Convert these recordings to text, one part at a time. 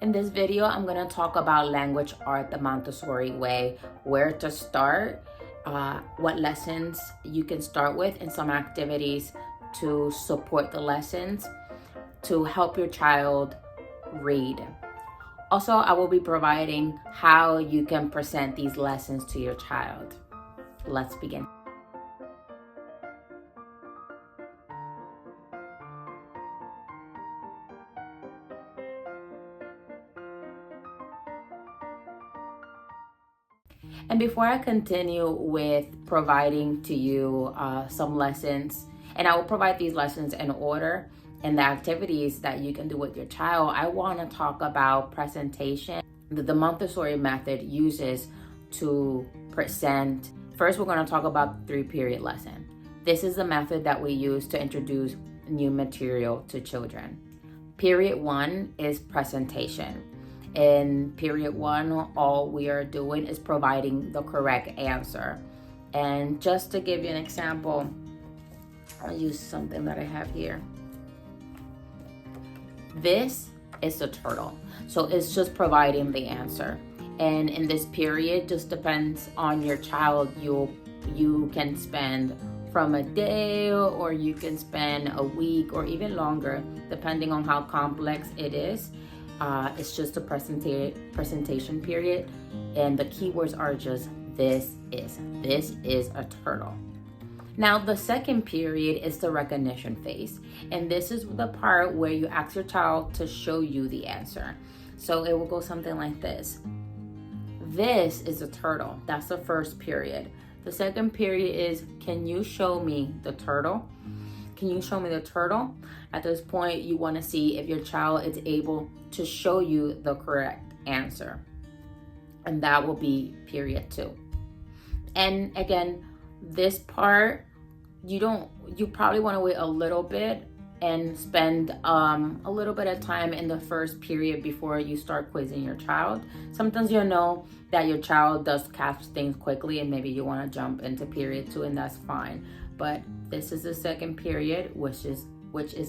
In this video, I'm going to talk about language art the Montessori way, where to start, what lessons you can start with, and some activities to support the lessons to help your child read. Also, I will be providing how you can present these lessons to your child. Let's begin. And before I continue with providing to you some lessons, and I will provide these lessons in order and the activities that you can do with your child, I want to talk about presentation that the Montessori method uses to present. First, we're going to talk about the 3-period lesson. This is the method that we use to introduce new material to children. Period 1 is presentation. In period 1, all we are doing is providing the correct answer. And just to give you an example, I'll use something that I have here. This is the turtle. So it's just providing the answer. And in this period, just depends on your child. You can spend from a day, or you can spend a week, or even longer, depending on how complex it is. It's just a presentation period, and the keywords are just this is a turtle. Now the second period is the recognition phase, and this is the part where you ask your child to show you the answer. So it will go something like this. This is a turtle. That's the first period. The second period is, can you show me the turtle? Can you show me the turtle? At this point, you want to see if your child is able to show you the correct answer. And that will be period 2. And again, this part, you probably want to wait a little bit and spend a little bit of time in the first period before you start quizzing your child. Sometimes you'll know that your child does catch things quickly, and maybe you want to jump into period 2, and that's fine. But this is the second period, which is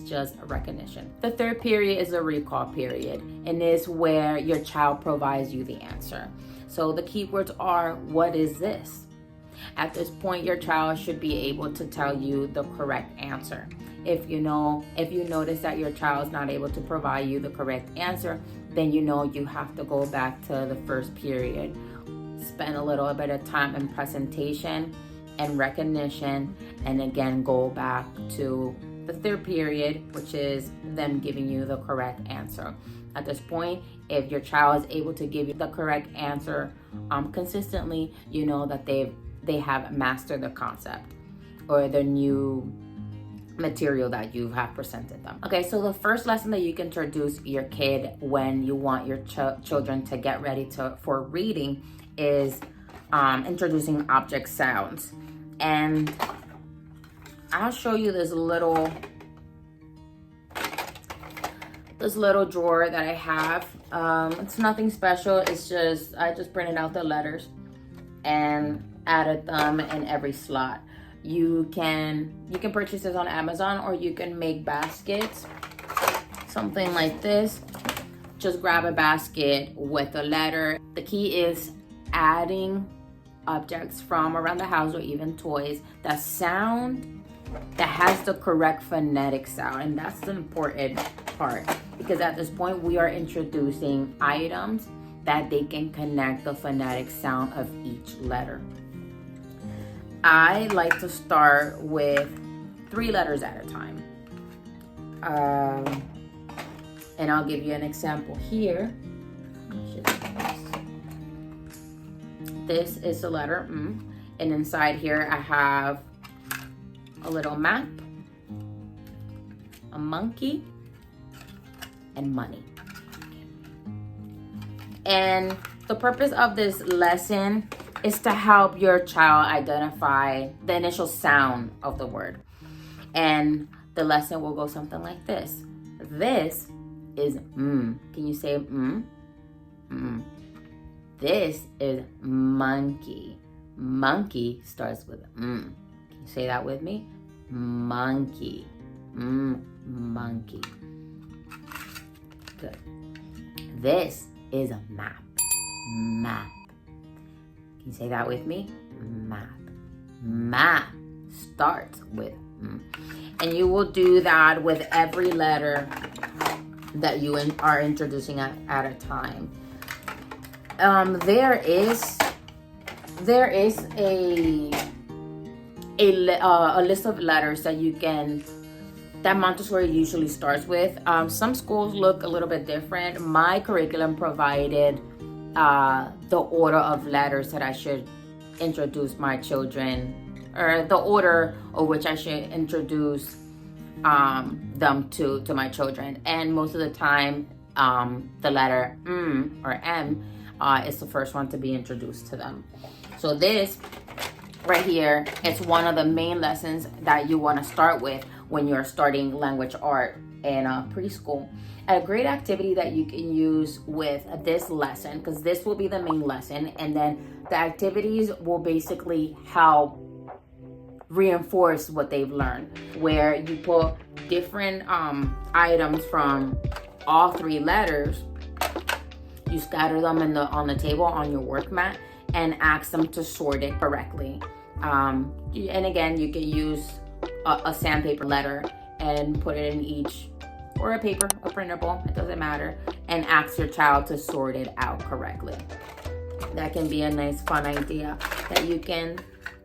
just a recognition. The third period is a recall period, and is where your child provides you the answer. So the keywords are, what is this? At this point, your child should be able to tell you the correct answer. If you notice that your child is not able to provide you the correct answer, then you know you have to go back to the first period, spend a little bit of time in presentation and recognition, and again go back to the third period, which is them giving you the correct answer. At this point, if your child is able to give you the correct answer consistently, you know that they have mastered the concept or the new material that you have presented them. Okay, so the first lesson that you can introduce your kid when you want your children to get ready for reading is introducing object sounds. And I'll show you this little drawer that I have. It's nothing special. It's just, I just printed out the letters and added them in every slot. You can purchase this on Amazon, or you can make baskets, something like this. Just grab a basket with a letter. The key is adding objects from around the house, or even toys, that has the correct phonetic sound. And that's the important part, because at this point we are introducing items that they can connect the phonetic sound of each letter. I like to start with 3 letters at a time. And I'll give you an example here. This is the letter M, and inside here I have a little map, a monkey, and money. And the purpose of this lesson is to help your child identify the initial sound of the word. And the lesson will go something like this. This is M. Can you say M? M. This is monkey. Monkey starts with M. Can you say that with me? Monkey. Monkey. Good. This is a map. Map. Can you say that with me? Map. Map starts with M. And you will do that with every letter that you are introducing at a time. There is a list of letters that Montessori usually starts with. Some schools look a little bit different. My curriculum provided the order of letters that I should introduce my children, or the order of which I should introduce them to my children. And most of the time, the letter M or M is the first one to be introduced to them. So this right here is one of the main lessons that you want to start with when you're starting language art in preschool. A great activity that you can use with this lesson, because this will be the main lesson, and then the activities will basically help reinforce what they've learned, where you put different items from all three letters, you scatter them on the table on your work mat, and ask them to sort it correctly. And again, you can use a sandpaper letter and put it in each, or a paper, a printable, it doesn't matter, and ask your child to sort it out correctly. That can be a nice fun idea that you can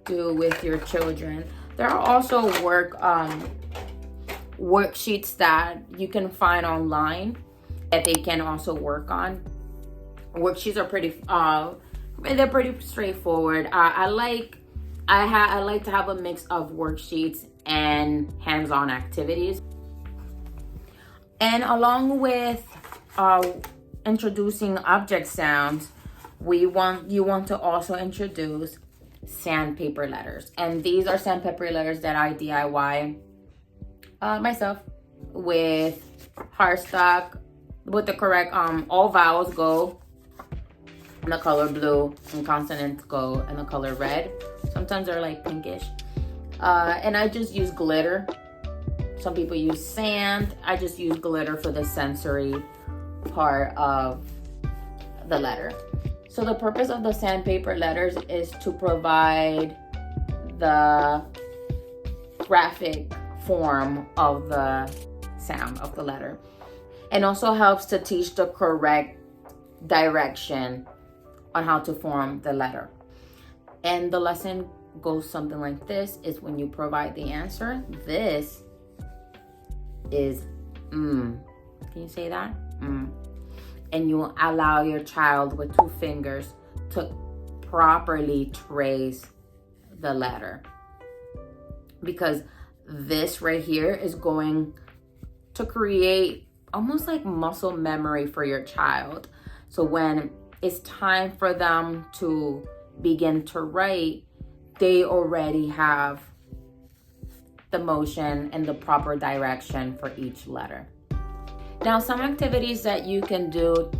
do with your children. There are also worksheets that you can find online that they can also work on. Worksheets are they're pretty straightforward. I like to have a mix of worksheets and hands-on activities. And along with introducing object sounds, you want to also introduce sandpaper letters. And these are sandpaper letters that I DIY myself with cardstock, with the correct all vowels go in the color blue and consonants go in the color red. Sometimes they're like pinkish. And I just use glitter. Some people use sand. I just use glitter for the sensory part of the letter. So the purpose of the sandpaper letters is to provide the graphic form of the sound of the letter, and also helps to teach the correct direction on how to form the letter. And the lesson goes something like this: is when you provide the answer, this is Can you say that? And you allow your child with 2 fingers to properly trace the letter, because this right here is going to create almost like muscle memory for your child. So when it's time for them to begin to write, they already have the motion and the proper direction for each letter. Now, some activities that you can do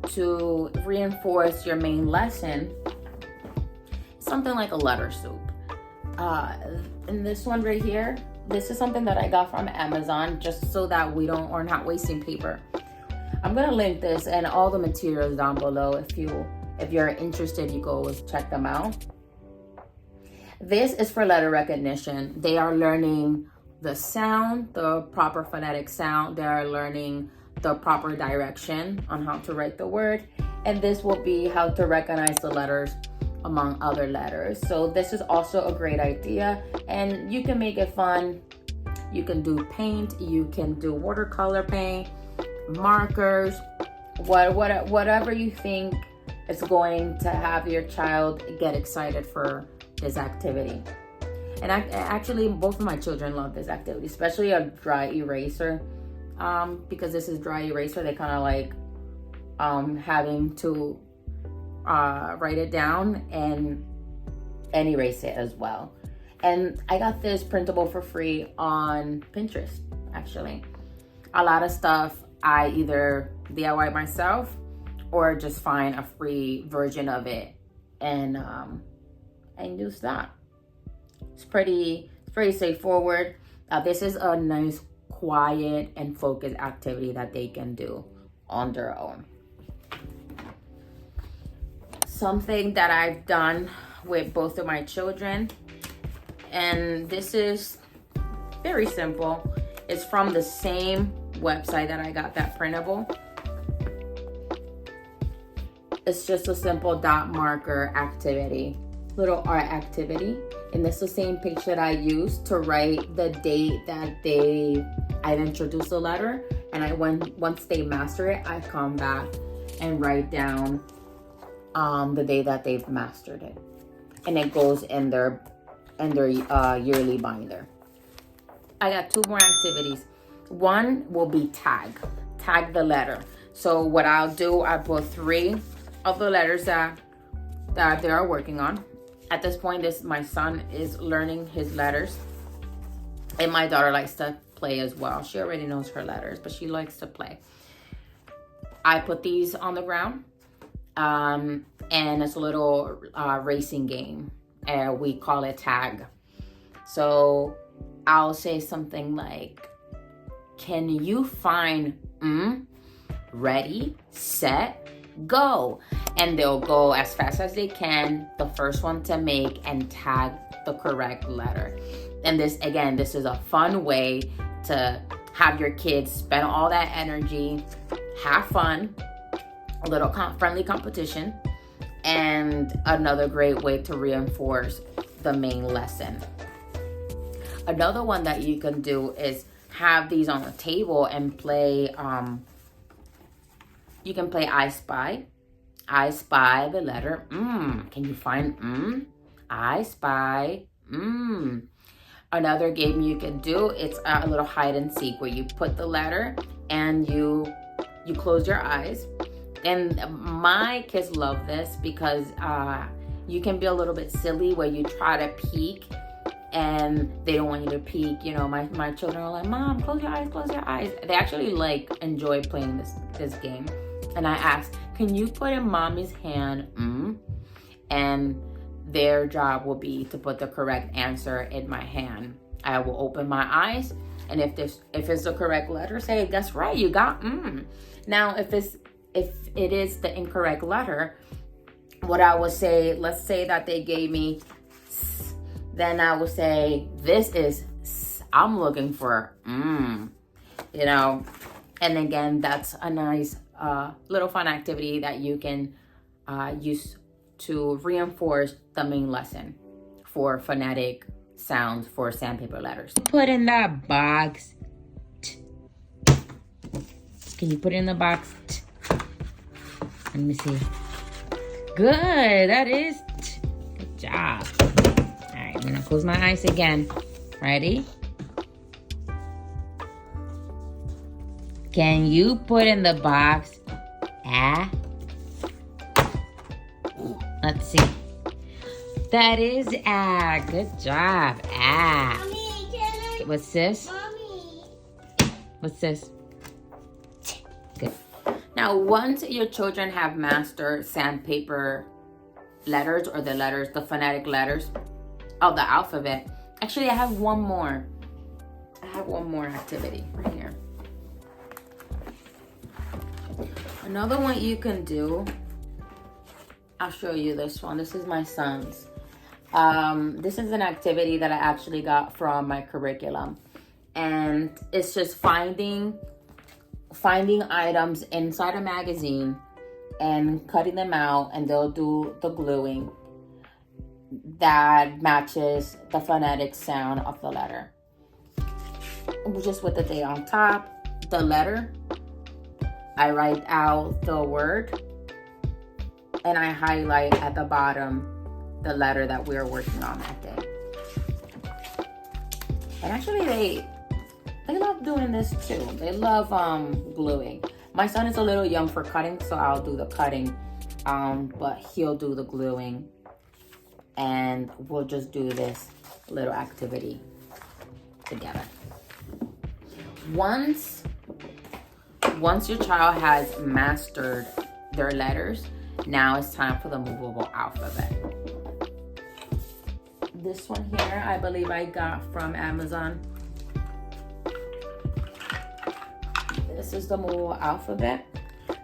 to reinforce your main lesson, something like a letter soup. And this one right here, this is something that I got from Amazon, just so that we're not wasting paper. I'm gonna link this and all the materials down below. If you're interested, you go always check them out. This is for letter recognition. They are learning the sound, the proper phonetic sound. They are learning the proper direction on how to write the word. And this will be how to recognize the letters among other letters. So this is also a great idea, and you can make it fun. You can do paint, you can do watercolor paint, markers, whatever you think is going to have your child get excited for this activity. And actually, both of my children love this activity, especially a dry eraser. Because this is dry eraser, they kind of like having to write it down and erase it as well. And I got this printable for free on Pinterest, actually. A lot of stuff I either DIY myself or just find a free version of it and use that. It's pretty straightforward. This is a nice, quiet, and focused activity that they can do on their own. something that I've done with both of my children, and this is very simple. It's from the same website that I got that printable. It's just a simple dot marker activity, little art activity. And it's the same page that I used to write the date that I've introduced the letter. And once they master it, I come back and write down the day that they've mastered it. And it goes in their yearly binder. I got 2 more activities. One will be tag the letter. So what I'll do, I put 3 of the letters that they are working on. At this point, my son is learning his letters, and my daughter likes to play as well. She already knows her letters, but she likes to play. I put these on the ground, and it's a little racing game. We call it tag. So I'll say something like, can you find ready, set, go? And they'll go as fast as they can, the first one to make and tag the correct letter. And this is a fun way to have your kids spend all that energy, have fun, a little friendly competition, and another great way to reinforce the main lesson. Another one that you can do is have these on the table and play, you can play I Spy. I spy the letter Can you find I spy Another game you can do, it's a little hide and seek where you put the letter and you close your eyes. And my kids love this because you can be a little bit silly where you try to peek and they don't want you to peek. You know, my children are like, Mom, close your eyes, close your eyes. They actually enjoy playing this game. And I asked, can you put in Mommy's hand, and their job will be to put the correct answer in my hand. I will open my eyes, and if it's the correct letter, say, that's right, you got Now, if it is the incorrect letter, what I would say, let's say that they gave me S, then I would say, this is S, I'm looking for you know. And again, that's a nice little fun activity that you can use to reinforce the main lesson for phonetic sounds for Sandpaper Letters. Put in that box. Can you put it in the box? Let me see. Good, that is good job. All right, I'm gonna close my eyes again. Ready? Can you put in the box Let's see. That is good job. Mommy, can I... What's this? Mommy. What's this? Good. Now, once your children have mastered Sandpaper Letters, or the phonetic letters of the alphabet. Actually, I have one more. I have one more activity right here. Another one you can do, I'll show you this one. This is my son's. This is an activity that I actually got from my curriculum. And it's just finding items inside a magazine and cutting them out, and they'll do the gluing that matches the phonetic sound of the letter. Just with the date on top, the letter, I write out the word, and I highlight at the bottom the letter that we're working on that day. And actually they love doing this too. They love gluing. My son is a little young for cutting, so I'll do the cutting, but he'll do the gluing, and we'll just do this little activity together. Once your child has mastered their letters, now it's time for the Moveable Alphabet. This one here, I believe I got from Amazon. This is the Moveable Alphabet.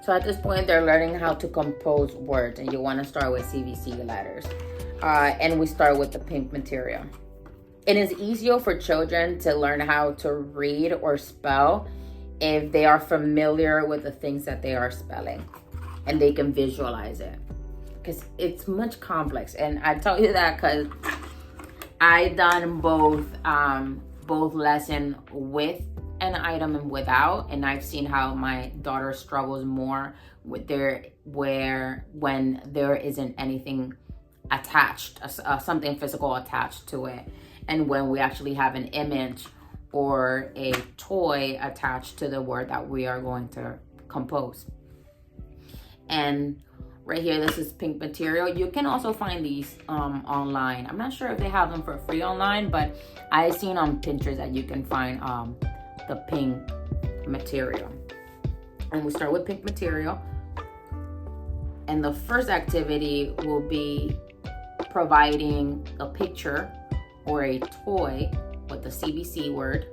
So at this point, they're learning how to compose words, and you want to start with CVC letters. And we start with the pink material. It is easier for children to learn how to read or spell if they are familiar with the things that they are spelling and they can visualize it, because it's much complex. And I tell you that because I done both lesson with an item and without, and I've seen how my daughter struggles more with when there isn't anything attached, something physical attached to it, and when we actually have an image or a toy attached to the word that we are going to compose. And right here, this is pink material. You can also find these online. I'm not sure if they have them for free online, but I've seen on Pinterest that you can find the pink material. And we start with pink material. And the first activity will be providing a picture or a toy with the CVC word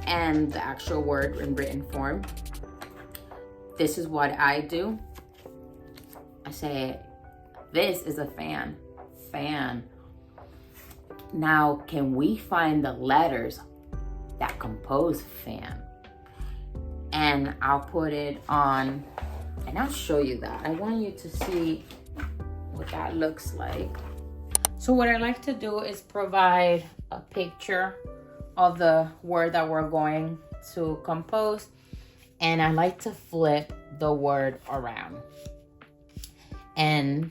and the actual word in written form. This is what I do. I say, this is a fan. Now, can we find the letters that compose fan? And I'll put it on, and I'll show you that. I want you to see what that looks like. So what I like to do is provide a picture of the word that we're going to compose, and I like to flip the word around. And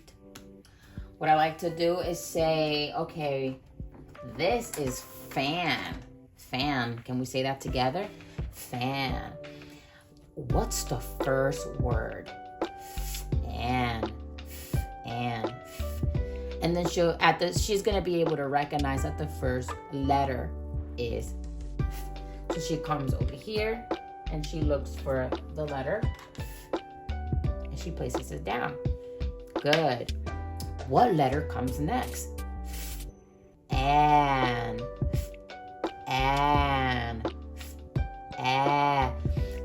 what I like to do is say, okay, this is fan. Can we say that together? Fan. What's the first word? Fan. And then she's gonna be able to recognize that the first letter is F. So she comes over here and she looks for the letter and she places it down. Good. What letter comes next? And.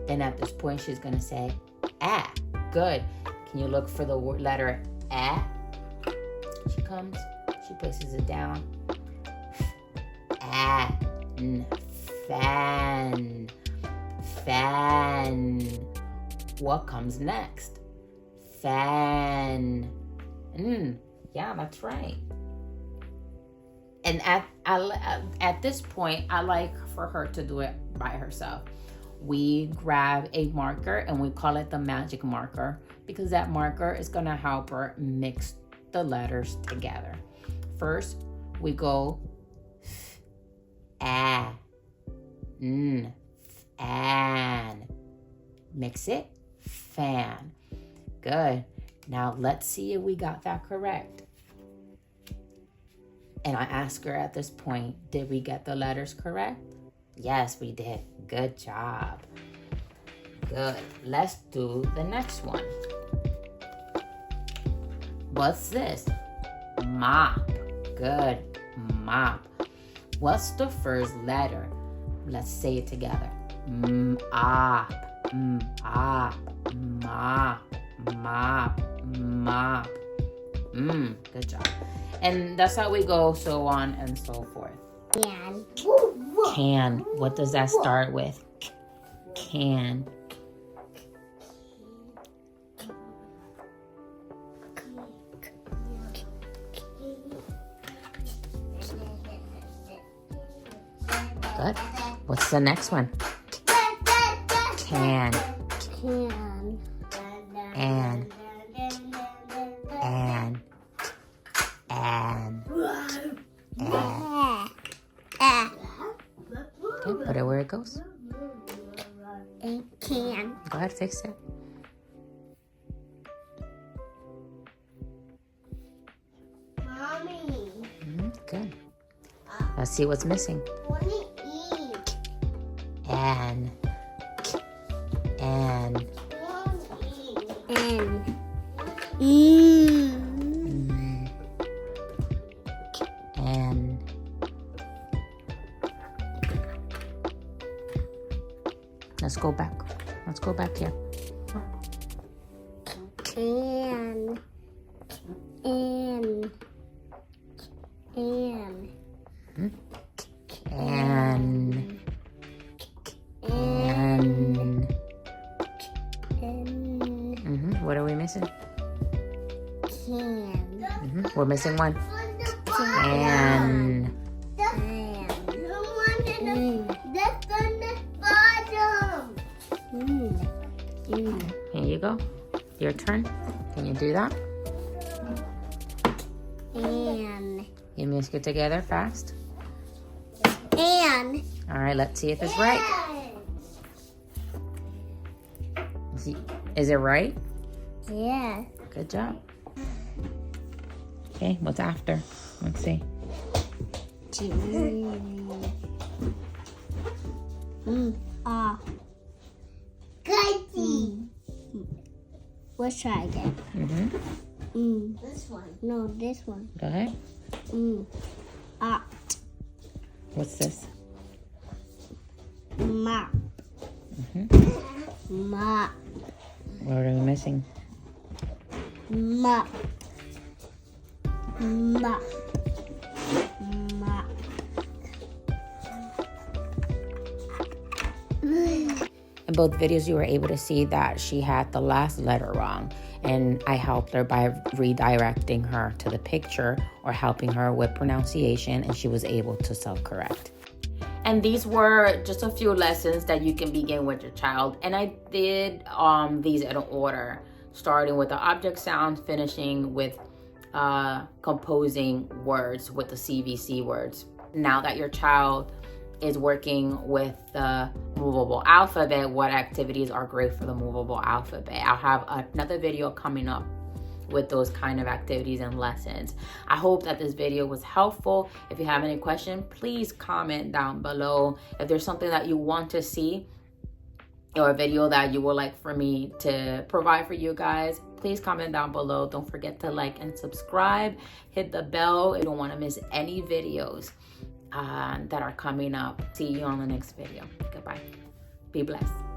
Then at this point, she's gonna say, ah. Good. Can you look for the letter A? She comes, she places it down. Fan. What comes next? Fan. Yeah, that's right. And at this point, I like for her to do it by herself. We grab a marker and we call it the magic marker, because that marker is gonna help her mix the letters together. First, we go fan. Mix it, fan. Good. Now let's see if we got that correct. And I ask her at this point, did we get the letters correct? Yes, we did. Good job. Good. Let's do the next one. What's this? Mop. Good. Mop. What's the first letter? Let's say it together. Mop. Mop. Mop. Mop. Good job. And that's how we go, so on and so forth. Can. What does that start with? Can. Good. What's the next one? Can. And. Okay, put it where it goes. It can. Go ahead, fix it. Mommy. Good. Let's see what's missing. What do you eat? And. Let's go back. Let's go back here. Can. Can. What are we missing? Can. We're missing one. Can. Can. That's on the bottom. Here you go. Your turn. Can you do that? And. You mix it together fast. And. All right, let's see if it's right. Is it right? Yeah. Good job. Okay, what's after? Let's see. Let's try again. This one. No, this one. Go ahead. What's this? Mop. Mop. What are we missing? Mop. Mop. Mop. In both videos, you were able to see that she had the last letter wrong, and I helped her by redirecting her to the picture or helping her with pronunciation, and she was able to self-correct. And these were just a few lessons that you can begin with your child, and I did these in order, starting with the object sounds, finishing with composing words with the CVC words. Now that your child is working with the movable alphabet, what activities are great for the movable alphabet? I'll have another video coming up with those kind of activities and lessons. I hope that this video was helpful. If you have any question, please comment down below. If there's something that you want to see or a video that you would like for me to provide for you guys, please comment down below. Don't forget to like and subscribe. Hit the bell if you don't want to miss any videos that are coming up. See you on the next video. Goodbye. Be blessed.